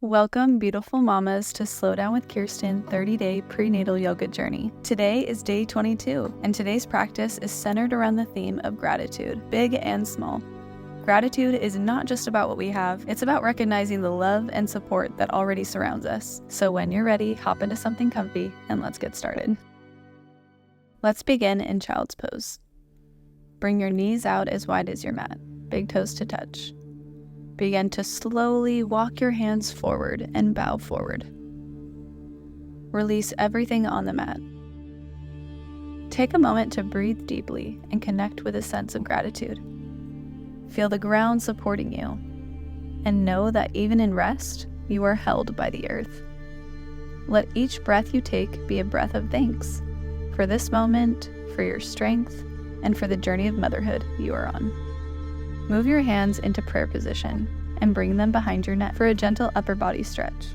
Welcome, beautiful mamas, to Slow Down with Kirsten 30-day prenatal yoga journey. Today is day 22, and today's practice is centered around the theme of gratitude, big and small. Gratitude is not just about what we have, it's about recognizing the love and support that already surrounds us. So when you're ready, hop into something comfy and let's get started. Let's begin in child's pose. Bring your knees out as wide as your mat, big toes to touch. Begin to slowly walk your hands forward and bow forward. Release everything on the mat. Take a moment to breathe deeply and connect with a sense of gratitude. Feel the ground supporting you, and know that even in rest, you are held by the earth. Let each breath you take be a breath of thanks for this moment, for your strength, and for the journey of motherhood you are on. Move your hands into prayer position and bring them behind your neck for a gentle upper body stretch.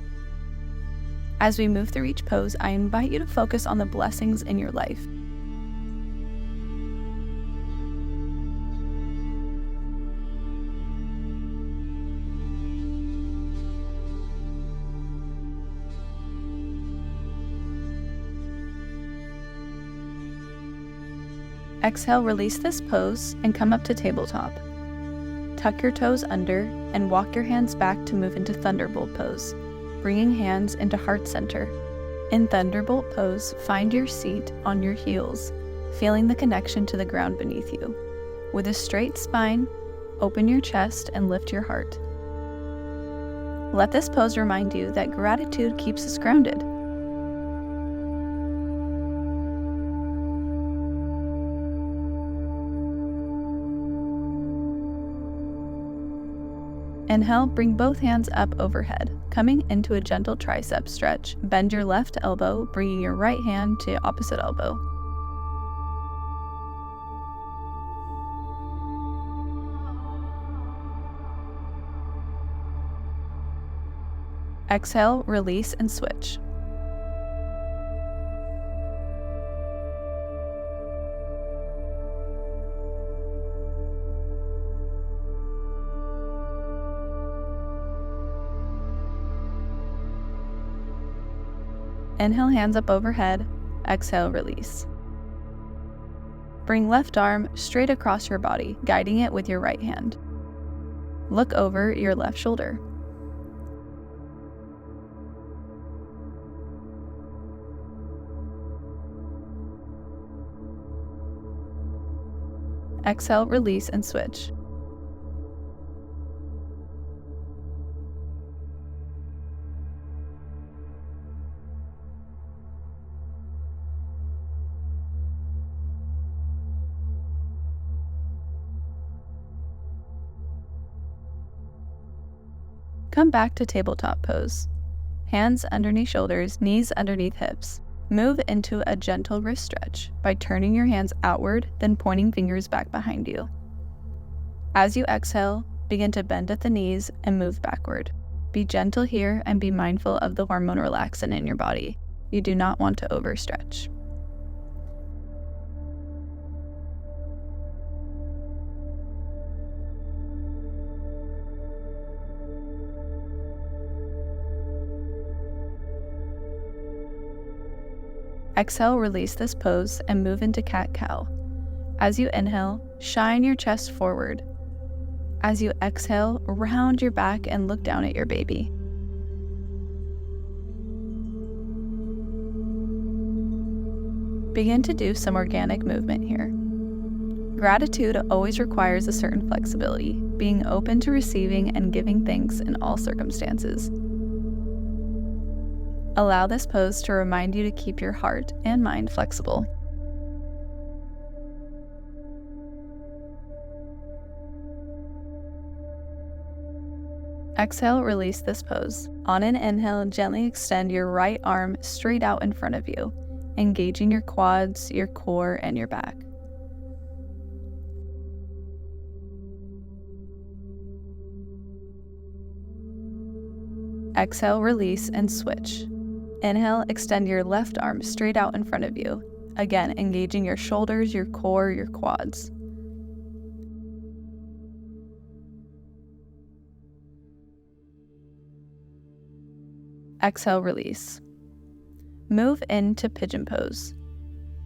As we move through each pose, I invite you to focus on the blessings in your life. Exhale, release this pose and come up to tabletop. Tuck your toes under and walk your hands back to move into Thunderbolt pose, bringing hands into heart center. In Thunderbolt pose, find your seat on your heels, feeling the connection to the ground beneath you. With a straight spine, open your chest and lift your heart. Let this pose remind you that gratitude keeps us grounded. Inhale, bring both hands up overhead, coming into a gentle tricep stretch. Bend your left elbow, bringing your right hand to opposite elbow. Exhale, release, and switch. Inhale, hands up overhead. Exhale, release. Bring left arm straight across your body, guiding it with your right hand. Look over your left shoulder. Exhale, release, and switch. Come back to tabletop pose. Hands underneath shoulders, knees underneath hips. Move into a gentle wrist stretch by turning your hands outward, then pointing fingers back behind you. As you exhale, begin to bend at the knees and move backward. Be gentle here and be mindful of the hormone relaxant in your body. You do not want to overstretch. Exhale, release this pose and move into cat-cow. As you inhale, shine your chest forward. As you exhale, round your back and look down at your baby. Begin to do some organic movement here. Gratitude always requires a certain flexibility, being open to receiving and giving thanks in all circumstances. Allow this pose to remind you to keep your heart and mind flexible. Exhale, release this pose. On an inhale, gently extend your right arm straight out in front of you, engaging your quads, your core, and your back. Exhale, release, and switch. Inhale, extend your left arm straight out in front of you, again engaging your shoulders, your core, your quads. Exhale, release. Move into Pigeon Pose.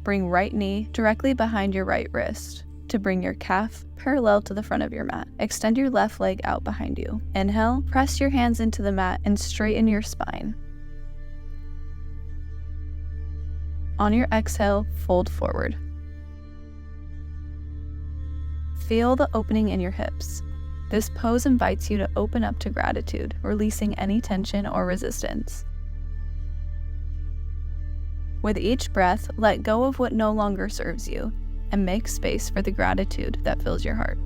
Bring right knee directly behind your right wrist to bring your calf parallel to the front of your mat. Extend your left leg out behind you. Inhale, press your hands into the mat and straighten your spine. On your exhale, fold forward. Feel the opening in your hips. This pose invites you to open up to gratitude, releasing any tension or resistance. With each breath, let go of what no longer serves you and make space for the gratitude that fills your heart.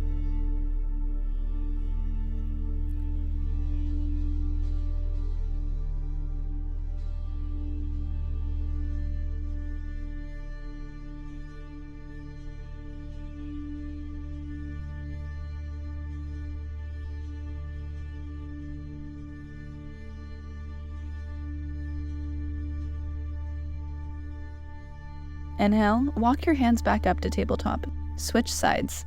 Inhale, walk your hands back up to tabletop. Switch sides.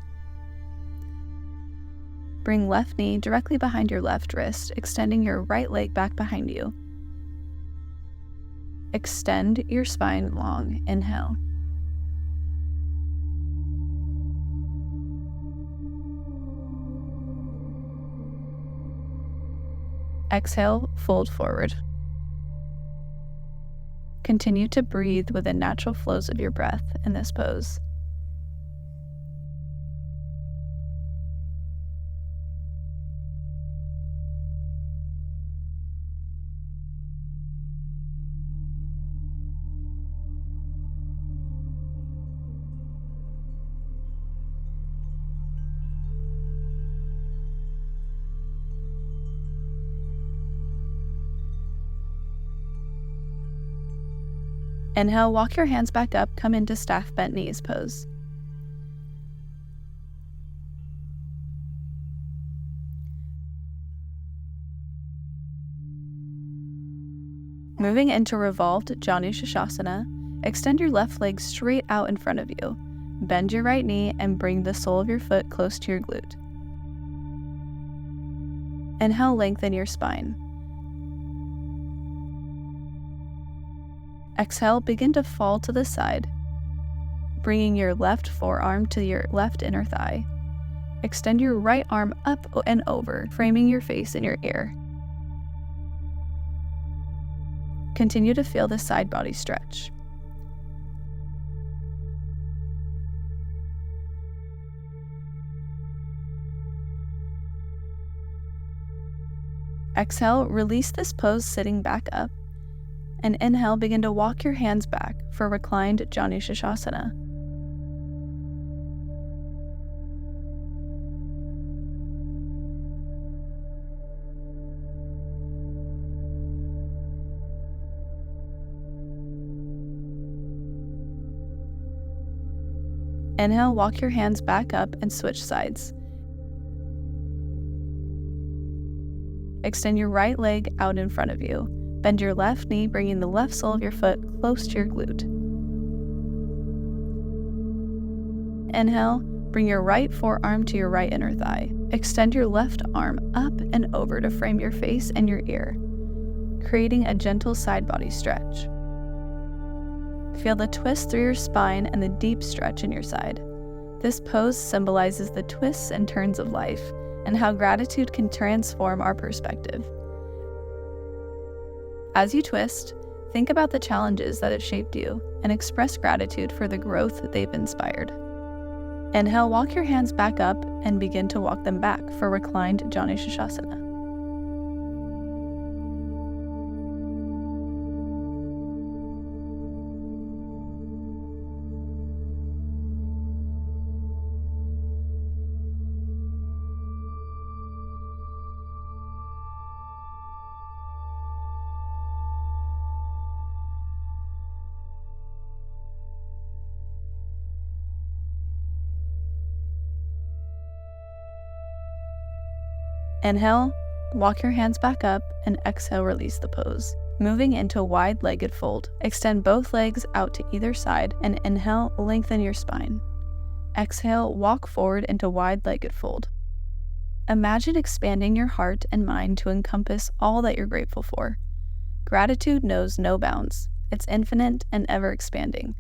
Bring left knee directly behind your left wrist, extending your right leg back behind you. Extend your spine long. Inhale. Exhale, fold forward. Continue to breathe with the natural flows of your breath in this pose. Inhale, walk your hands back up, come into staff bent knees pose. Moving into revolved Janu Shashasana, extend your left leg straight out in front of you. Bend your right knee and bring the sole of your foot close to your glute. Inhale, lengthen your spine. Exhale, begin to fall to the side, bringing your left forearm to your left inner thigh. Extend your right arm up and over, framing your face in your ear. Continue to feel the side body stretch. Exhale, release this pose sitting back up. And inhale, begin to walk your hands back for reclined Janu Shashasana. Inhale, walk your hands back up and switch sides. Extend your right leg out in front of you. Bend your left knee, bringing the left sole of your foot close to your glute. Inhale, bring your right forearm to your right inner thigh. Extend your left arm up and over to frame your face and your ear, creating a gentle side body stretch. Feel the twist through your spine and the deep stretch in your side. This pose symbolizes the twists and turns of life and how gratitude can transform our perspective. As you twist, think about the challenges that have shaped you and express gratitude for the growth that they've inspired. Inhale, walk your hands back up and begin to walk them back for reclined Janu Shashasana. Inhale, walk your hands back up, and exhale, release the pose. Moving into wide-legged fold. Extend both legs out to either side, and inhale, lengthen your spine. Exhale, walk forward into wide-legged fold. Imagine expanding your heart and mind to encompass all that you're grateful for. Gratitude knows no bounds. It's infinite and ever expanding.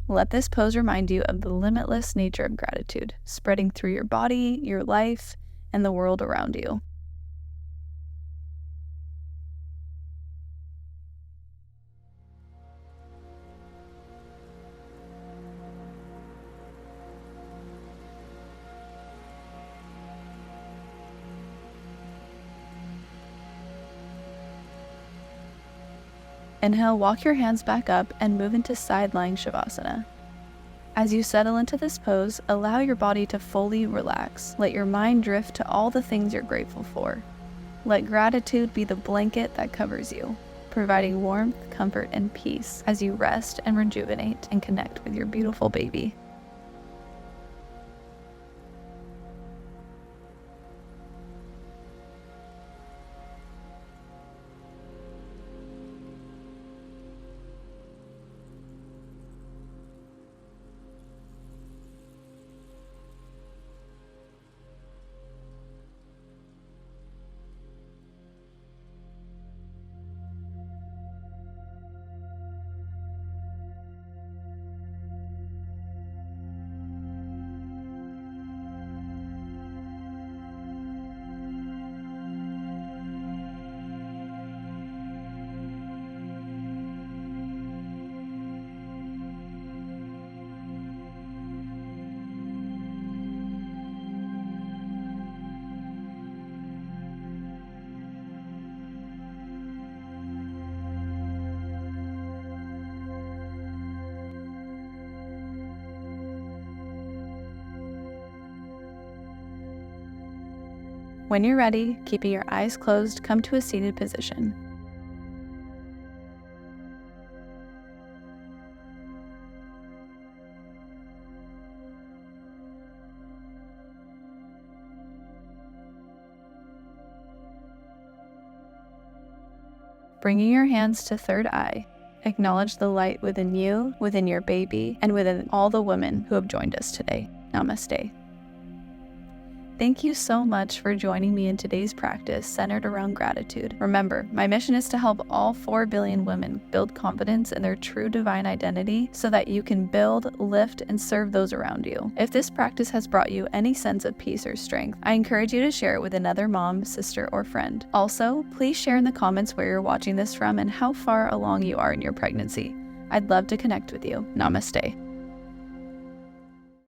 Let this pose remind you of the limitless nature of gratitude, spreading through your body, your life, and the world around you. Inhale, walk your hands back up and move into side lying Shavasana. As you settle into this pose, allow your body to fully relax. Let your mind drift to all the things you're grateful for. Let gratitude be the blanket that covers you, providing warmth, comfort, and peace as you rest and rejuvenate and connect with your beautiful baby. When you're ready, keeping your eyes closed, come to a seated position. Bringing your hands to third eye, acknowledge the light within you, within your baby, and within all the women who have joined us today. Namaste. Thank you so much for joining me in today's practice centered around gratitude. Remember, my mission is to help all 4 billion women build confidence in their true divine identity so that you can build, lift, and serve those around you. If this practice has brought you any sense of peace or strength, I encourage you to share it with another mom, sister, or friend. Also, please share in the comments where you're watching this from and how far along you are in your pregnancy. I'd love to connect with you. Namaste.